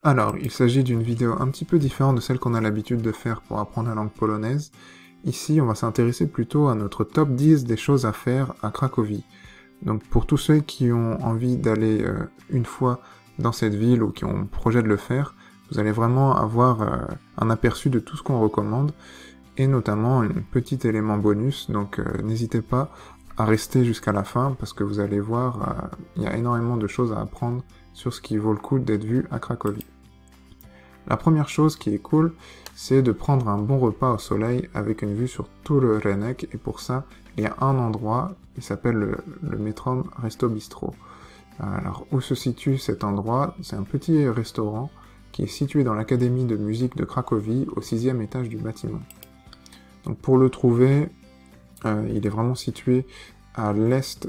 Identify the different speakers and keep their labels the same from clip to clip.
Speaker 1: Alors, il s'agit d'une vidéo un petit peu différente de celle qu'on a l'habitude de faire pour apprendre la langue polonaise. Ici, on va s'intéresser plutôt à notre top 10 des choses à faire à Cracovie. Donc pour tous ceux qui ont envie d'aller une fois dans cette ville ou qui ont projet de le faire, vous allez vraiment avoir un aperçu de tout ce qu'on recommande et notamment un petit élément bonus, donc n'hésitez pas à rester jusqu'à la fin parce que vous allez voir, il y a énormément de choses à apprendre sur ce qui vaut le coup d'être vu à Cracovie. La première chose qui est cool, c'est de prendre un bon repas au soleil avec une vue sur tout le Rynek, et pour ça, il y a un endroit, il s'appelle le Metrom Resto Bistro. Alors, où se situe cet endroit? C'est un petit restaurant qui est situé dans l'académie de musique de Cracovie, au 6e étage du bâtiment. Donc pour le trouver, il est vraiment situé à l'est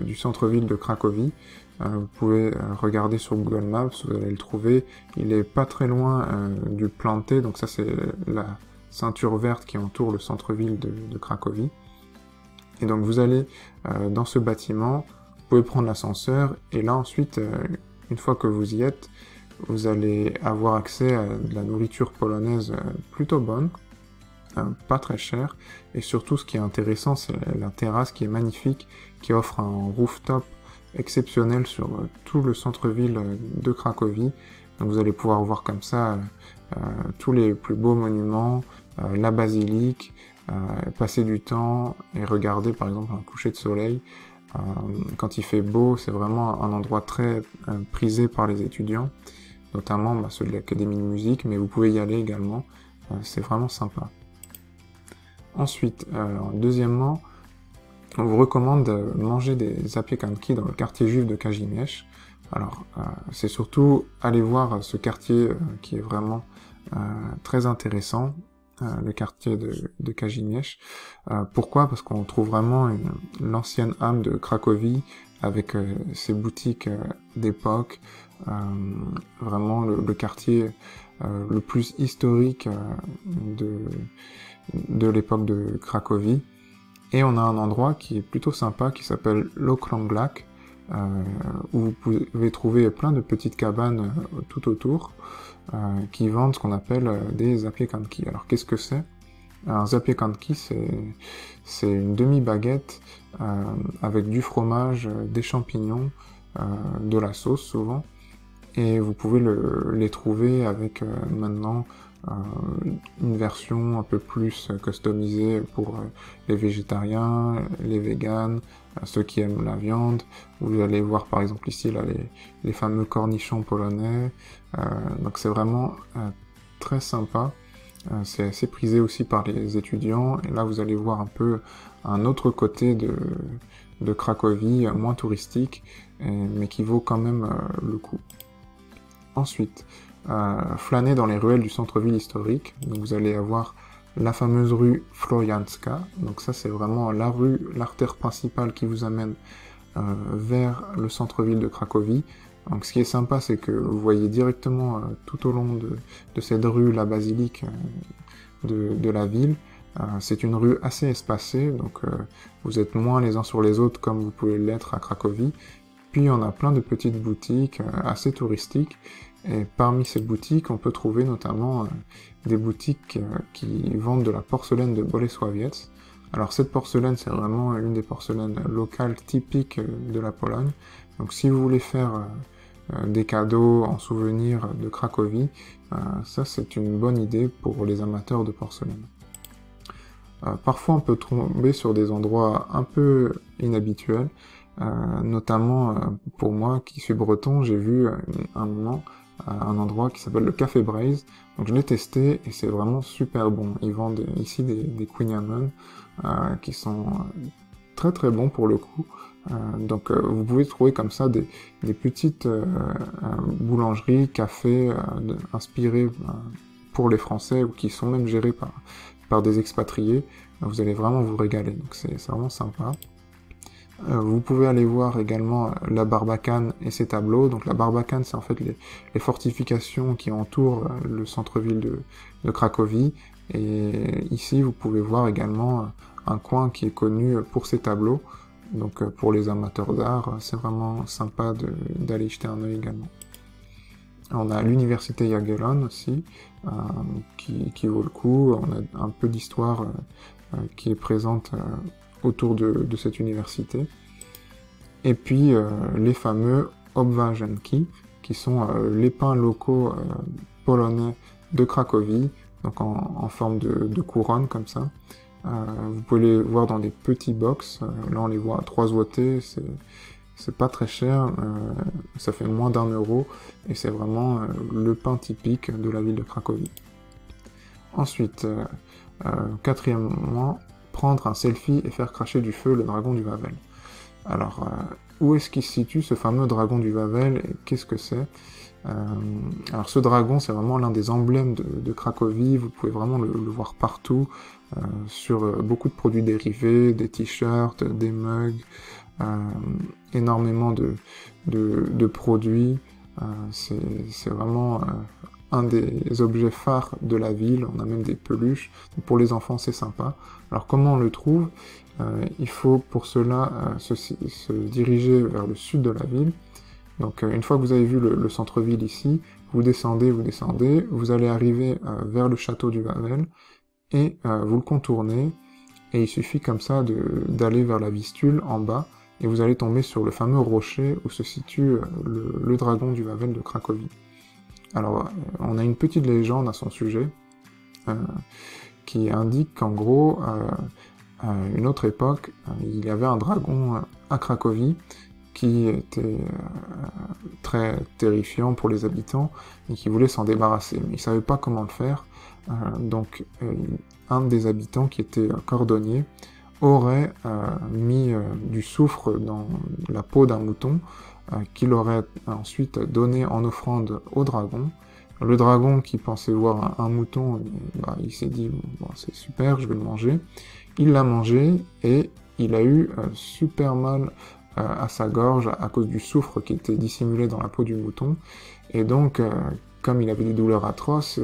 Speaker 1: du centre-ville de Cracovie. Vous pouvez regarder sur Google Maps, vous allez le trouver. Il est pas très loin du Planté, donc ça c'est la ceinture verte qui entoure le centre-ville de Cracovie. Et donc vous allez dans ce bâtiment, vous pouvez prendre l'ascenseur, et là ensuite, une fois que vous y êtes, vous allez avoir accès à de la nourriture polonaise plutôt bonne, pas très chère, et surtout ce qui est intéressant, c'est la terrasse qui est magnifique, qui offre un rooftop exceptionnel sur tout le centre-ville de Cracovie. Donc vous allez pouvoir voir comme ça tous les plus beaux monuments, la basilique, passer du temps et regarder par exemple un coucher de soleil. Quand il fait beau, c'est vraiment un endroit très prisé par les étudiants, notamment ceux de l'académie de musique, mais vous pouvez y aller également, c'est vraiment sympa. Ensuite, deuxièmement, on vous recommande de manger des zapiekanki dans le quartier juif de Kazimierz. Alors, c'est surtout aller voir ce quartier qui est vraiment très intéressant, le quartier de Kazimierz. Pourquoi? Parce qu'on trouve vraiment l'ancienne âme de Cracovie, avec ses boutiques d'époque, vraiment le quartier le plus historique de l'époque de Cracovie. Et on a un endroit qui est plutôt sympa, qui s'appelle l'Okrąglak, où vous pouvez trouver plein de petites cabanes tout autour, qui vendent ce qu'on appelle des zapiekanki. Alors qu'est-ce que c'est? Un zapiekanki, c'est une demi-baguette avec du fromage, des champignons, de la sauce souvent, et vous pouvez les trouver avec maintenant une version un peu plus customisée pour les végétariens, les véganes, ceux qui aiment la viande. Vous allez voir par exemple ici là, les fameux cornichons polonais, donc c'est vraiment très sympa. C'est assez prisé aussi par les étudiants, et là vous allez voir un peu un autre côté de Cracovie, moins touristique, mais qui vaut quand même le coup. Ensuite, flâner dans les ruelles du centre-ville historique, donc vous allez avoir la fameuse rue Florianska, donc ça c'est vraiment l'artère principale qui vous amène vers le centre-ville de Cracovie. Donc ce qui est sympa, c'est que vous voyez directement tout au long de cette rue la basilique de la ville. C'est une rue assez espacée, donc vous êtes moins les uns sur les autres comme vous pouvez l'être à Cracovie. Puis on a plein de petites boutiques assez touristiques, et parmi ces boutiques, on peut trouver notamment des boutiques qui vendent de la porcelaine de Bolesławiec. Alors cette porcelaine, c'est vraiment une des porcelaines locales typiques de la Pologne. Donc si vous voulez faire des cadeaux en souvenir de Cracovie, ça c'est une bonne idée pour les amateurs de porcelaine. Parfois on peut tomber sur des endroits un peu inhabituels, notamment pour moi qui suis breton, j'ai vu un moment un endroit qui s'appelle le Café Braise, donc je l'ai testé et c'est vraiment super bon. Ils vendent ici des kouign-amann qui sont très très bons pour le coup. Donc vous pouvez trouver comme ça des petites boulangeries, cafés inspirés pour les Français ou qui sont même gérés par des expatriés. Vous allez vraiment vous régaler, donc c'est vraiment sympa. Vous pouvez aller voir également la Barbacane et ses tableaux. Donc la Barbacane, c'est en fait les fortifications qui entourent le centre-ville de Cracovie. Et ici, vous pouvez voir également un coin qui est connu pour ses tableaux. Donc pour les amateurs d'art, c'est vraiment sympa d'aller jeter un œil également. On a l'université Jagellon aussi, qui vaut le coup. On a un peu d'histoire qui est présente autour de cette université. Et puis les fameux obwajanki, qui sont les pains locaux polonais de Cracovie, donc en forme de couronne comme ça. Vous pouvez les voir dans des petits box. Là on les voit à 3 złoty, c'est pas très cher, ça fait moins d'1 €, et c'est vraiment le pain typique de la ville de Cracovie. Ensuite, quatrièmement, prendre un selfie et faire cracher du feu le dragon du Wawel. Alors, où est-ce qu'il se situe ce fameux dragon du Wawel, et qu'est-ce que c'est? Alors ce dragon, c'est vraiment l'un des emblèmes de Cracovie, vous pouvez vraiment le voir partout, sur beaucoup de produits dérivés, des t-shirts, des mugs, énormément de produits. C'est vraiment un des objets phares de la ville. On a même des peluches. Donc pour les enfants, c'est sympa. Alors comment on le trouve? Il faut pour cela se diriger vers le sud de la ville. Donc une fois que vous avez vu le centre-ville ici, vous descendez, vous allez arriver vers le château du Wawel, et vous le contournez, et il suffit comme ça d'aller vers la Vistule en bas, et vous allez tomber sur le fameux rocher où se situe le dragon du Wawel de Cracovie. Alors, on a une petite légende à son sujet, qui indique qu'en gros, à une autre époque, il y avait un dragon à Cracovie, qui était très terrifiant pour les habitants, et qui voulait s'en débarrasser, mais il savait pas comment le faire, donc un des habitants, qui était cordonnier, aurait mis du soufre dans la peau d'un mouton, qu'il aurait ensuite donné en offrande au dragon. Le dragon, qui pensait voir un mouton, il s'est dit bon, c'est super, je vais le manger. Il l'a mangé, et il a eu super mal à sa gorge à cause du soufre qui était dissimulé dans la peau du mouton, et donc comme il avait des douleurs atroces,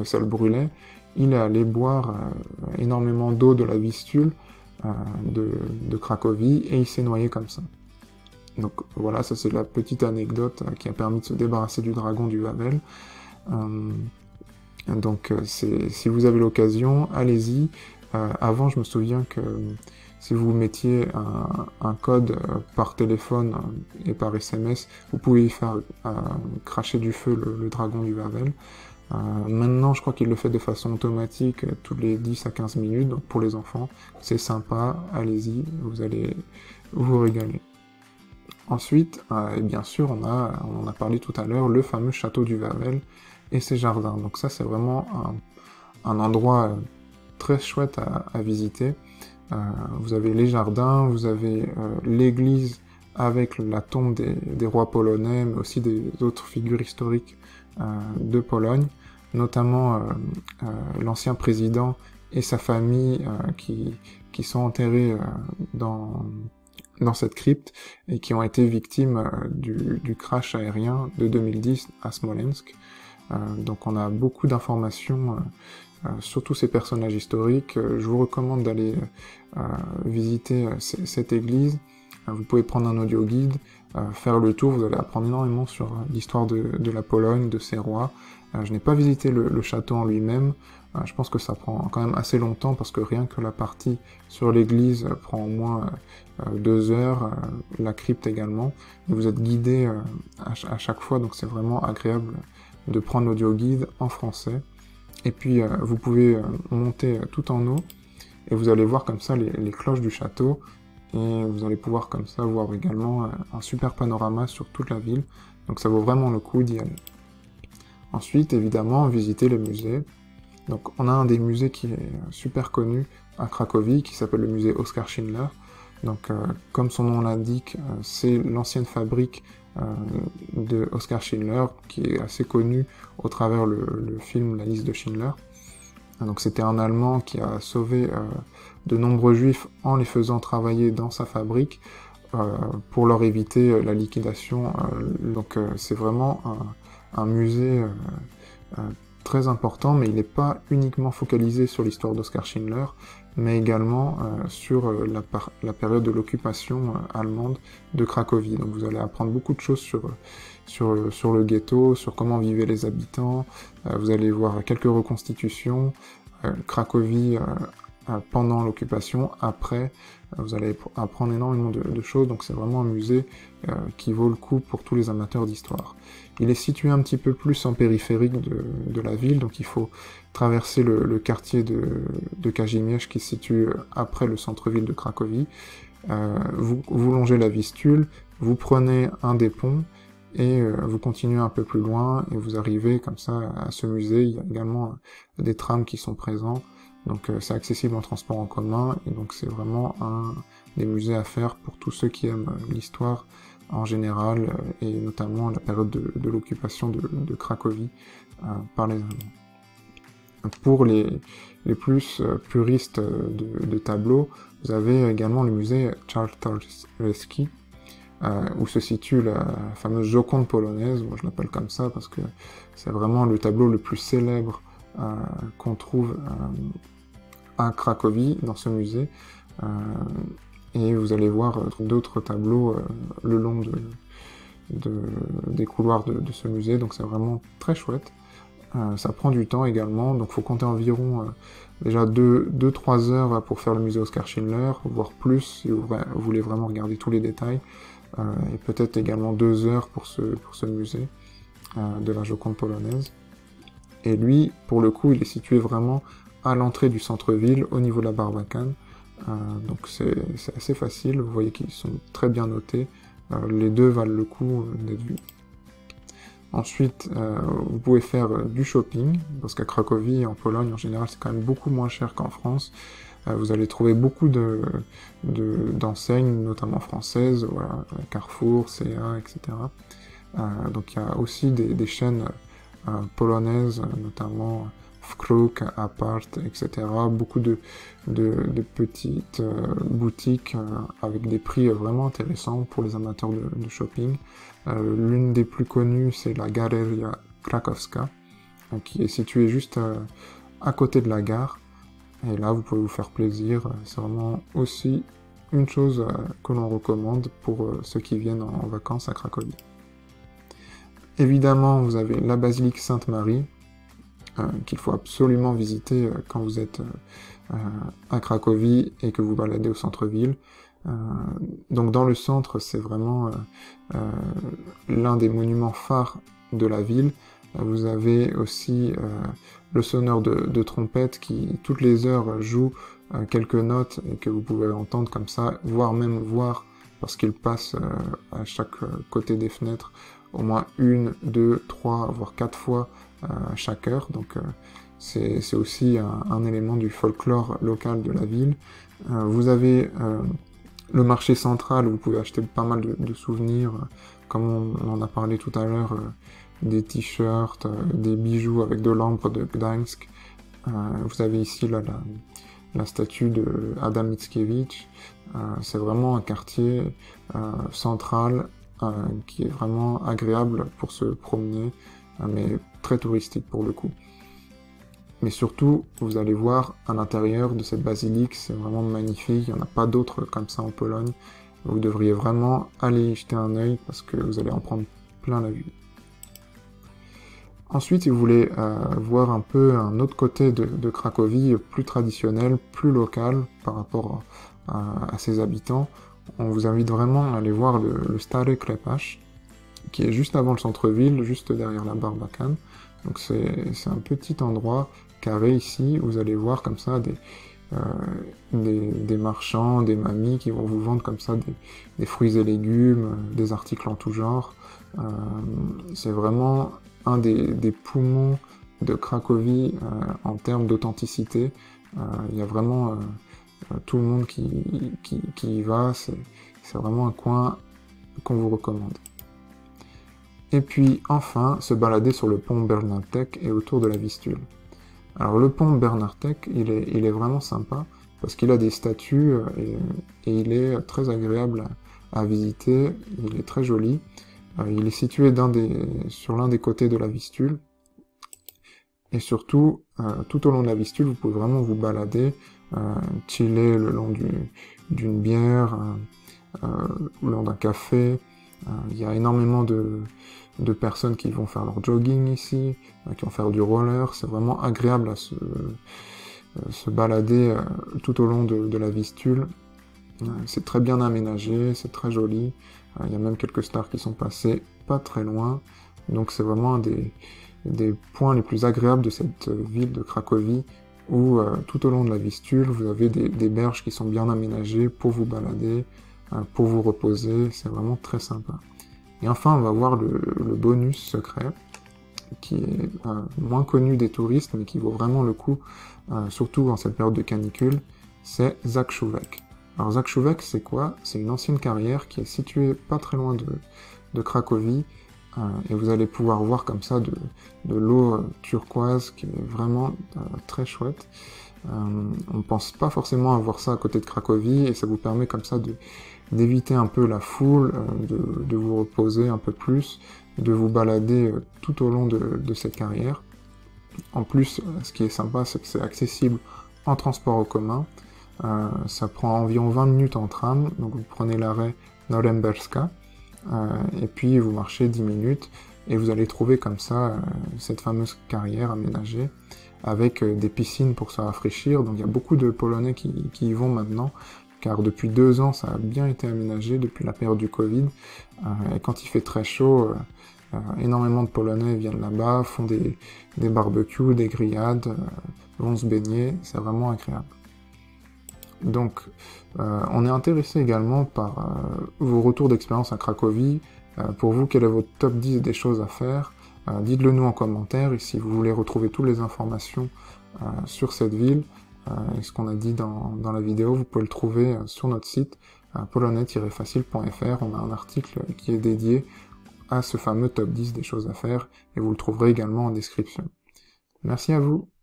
Speaker 1: ça le brûlait, il est allé boire énormément d'eau de la Vistule de Cracovie, et il s'est noyé comme ça. Donc voilà, ça c'est la petite anecdote qui a permis de se débarrasser du dragon du Wawel. Donc si vous avez l'occasion, allez-y. Avant, je me souviens que si vous mettiez un code par téléphone et par SMS, vous pouvez faire cracher du feu le dragon du Wawel. Maintenant, je crois qu'il le fait de façon automatique tous les 10 à 15 minutes, donc pour les enfants, c'est sympa, allez-y, vous allez vous régaler. Ensuite, et bien sûr, on en a parlé tout à l'heure, le fameux château du Wawel et ses jardins. Donc ça, c'est vraiment un endroit très chouette à visiter. Vous avez les jardins, vous avez l'église avec la tombe des rois polonais, mais aussi des autres figures historiques de Pologne, notamment l'ancien président et sa famille qui sont enterrés dans cette crypte et qui ont été victimes du crash aérien de 2010 à Smolensk. Donc on a beaucoup d'informations sur tous ces personnages historiques. Je vous recommande d'aller visiter cette église. Vous pouvez prendre un audio guide, faire le tour, vous allez apprendre énormément sur l'histoire de la Pologne, de ses rois. Je n'ai pas visité le château en lui-même, je pense que ça prend quand même assez longtemps, parce que rien que la partie sur l'église prend au moins 2 heures, la crypte également. Vous êtes guidé à chaque fois, donc c'est vraiment agréable de prendre l'audio guide en français. Et puis vous pouvez monter tout en haut, et vous allez voir comme ça les cloches du château, et vous allez pouvoir comme ça voir également un super panorama sur toute la ville, donc ça vaut vraiment le coup d'y aller. Ensuite, évidemment, visiter les musées. Donc on a un des musées qui est super connu à Cracovie, qui s'appelle le musée Oskar Schindler. Donc comme son nom l'indique, c'est l'ancienne fabrique de Oskar Schindler, qui est assez connu au travers le film La liste de Schindler. Donc c'était un Allemand qui a sauvé de nombreux Juifs en les faisant travailler dans sa fabrique pour leur éviter la liquidation. Donc c'est vraiment un musée très important, mais il n'est pas uniquement focalisé sur l'histoire d'Oskar Schindler, mais également sur la période de l'occupation allemande de Cracovie. Donc vous allez apprendre beaucoup de choses sur le ghetto, sur comment vivaient les habitants. Vous allez voir quelques reconstitutions, Cracovie pendant l'occupation, après, vous allez apprendre énormément de choses, donc c'est vraiment un musée qui vaut le coup pour tous les amateurs d'histoire. Il est situé un petit peu plus en périphérique de la ville, donc il faut traverser le quartier de Kazimierz qui se situe après le centre-ville de Cracovie. Vous longez la Vistule, vous prenez un des ponts, et vous continuez un peu plus loin, et vous arrivez comme ça à ce musée. Il y a également des trams qui sont présents, donc c'est accessible en transport en commun, et donc c'est vraiment un des musées à faire pour tous ceux qui aiment l'histoire en général, et notamment la période de l'occupation de Cracovie par les Allemands. Pour les plus puristes de tableaux, vous avez également le musée Czartoryski, où se situe la fameuse Joconde polonaise. Moi je l'appelle comme ça parce que c'est vraiment le tableau le plus célèbre qu'on trouve à Cracovie, dans ce musée, et vous allez voir d'autres tableaux le long des couloirs de ce musée, donc c'est vraiment très chouette. Ça prend du temps également, donc faut compter environ déjà 2-3 heures pour faire le musée Oskar Schindler, voire plus si vous voulez vraiment regarder tous les détails, et peut-être également 2 heures pour ce musée de la Joconde polonaise. Et lui, pour le coup, il est situé vraiment à l'entrée du centre-ville, au niveau de la Barbacane, donc c'est assez facile, vous voyez qu'ils sont très bien notés, les deux valent le coup d'être vus. Ensuite, vous pouvez faire du shopping, parce qu'à Cracovie, en Pologne, en général, c'est quand même beaucoup moins cher qu'en France. Vous allez trouver beaucoup d'enseignes, notamment françaises, voilà, Carrefour, C&A, etc. Donc il y a aussi des chaînes polonaises, notamment Wkruk, Apart, etc. Beaucoup de petites boutiques avec des prix vraiment intéressants pour les amateurs de shopping. L'une des plus connues, c'est la Galeria Krakowska, qui est située juste à côté de la gare. Et là, vous pouvez vous faire plaisir. C'est vraiment aussi une chose que l'on recommande pour ceux qui viennent en vacances à Cracovie. Évidemment, vous avez la basilique Sainte-Marie, qu'il faut absolument visiter quand vous êtes à Cracovie et que vous baladez au centre-ville. Donc dans le centre, c'est vraiment l'un des monuments phares de la ville. Vous avez aussi le sonneur de trompette qui, toutes les heures, joue quelques notes et que vous pouvez entendre comme ça, voire même voir, parce qu'il passe à chaque côté des fenêtres, au moins 1, 2, 3, voire 4 fois à chaque heure. Donc c'est aussi un élément du folklore local de la ville. Vous avez le marché central où vous pouvez acheter pas mal de souvenirs, comme on en a parlé tout à l'heure, des t-shirts, des bijoux avec de l'ambre de Gdańsk. Vous avez ici là, la statue de Adam Mickiewicz. C'est vraiment un quartier central qui est vraiment agréable pour se promener, mais très touristique pour le coup. Mais surtout, vous allez voir à l'intérieur de cette basilique, c'est vraiment magnifique, il n'y en a pas d'autres comme ça en Pologne. Vous devriez vraiment aller y jeter un œil parce que vous allez en prendre plein la vue. Ensuite, si vous voulez voir un peu un autre côté de Cracovie, plus traditionnel, plus local par rapport à ses habitants, on vous invite vraiment à aller voir le Stare Klepasz, qui est juste avant le centre-ville, juste derrière la Barbacane. Donc c'est un petit endroit carré ici, où vous allez voir comme ça des marchands, des mamies qui vont vous vendre comme ça des fruits et légumes, des articles en tout genre. C'est vraiment un des poumons de Cracovie en termes d'authenticité. Il y a vraiment tout le monde qui y va, c'est vraiment un coin qu'on vous recommande. Et puis enfin, se balader sur le pont Bernardek et autour de la Vistule. Alors le pont Bernardek, il est vraiment sympa, parce qu'il a des statues et il est très agréable à visiter, il est très joli. Il est situé sur l'un des côtés de la Vistule, et surtout, tout au long de la Vistule, vous pouvez vraiment vous balader, chiller le long d'une bière, le long d'un café. Il y a énormément de personnes qui vont faire leur jogging ici, qui vont faire du roller. C'est vraiment agréable à se balader tout au long de la Vistule. C'est très bien aménagé, c'est très joli. Il y a même quelques stars qui sont passées pas très loin. Donc c'est vraiment un des points les plus agréables de cette ville de Cracovie, où tout au long de la Vistule, vous avez des berges qui sont bien aménagées pour vous balader, pour vous reposer. C'est vraiment très sympa. Et enfin, on va voir le bonus secret, qui est moins connu des touristes, mais qui vaut vraiment le coup, surtout en cette période de canicule, c'est Zakrzówek. Alors Zakrzówek, c'est quoi? C'est une ancienne carrière qui est située pas très loin de Cracovie, et vous allez pouvoir voir comme ça de l'eau turquoise qui est vraiment très chouette. On pense pas forcément à voir ça à côté de Cracovie, et ça vous permet comme ça d'éviter un peu la foule, de vous reposer un peu plus, de vous balader tout au long de cette carrière. En plus, ce qui est sympa, c'est que c'est accessible en transport en commun. Ça prend environ 20 minutes en tram, donc vous prenez l'arrêt Norymberska, et puis vous marchez 10 minutes, et vous allez trouver comme ça cette fameuse carrière aménagée, avec des piscines pour se rafraîchir. Donc il y a beaucoup de Polonais qui y vont maintenant, car depuis 2 ans ça a bien été aménagé, depuis la période du Covid, et quand il fait très chaud, énormément de Polonais viennent là-bas, font des barbecues, des grillades, vont se baigner, c'est vraiment agréable. Donc, on est intéressé également par vos retours d'expérience à Cracovie. Pour vous, quel est votre top 10 des choses à faire? Dites-le nous en commentaire, et si vous voulez retrouver toutes les informations sur cette ville, et ce qu'on a dit dans la vidéo, vous pouvez le trouver sur notre site, polonais-facile.fr. On a un article qui est dédié à ce fameux top 10 des choses à faire, et vous le trouverez également en description. Merci à vous!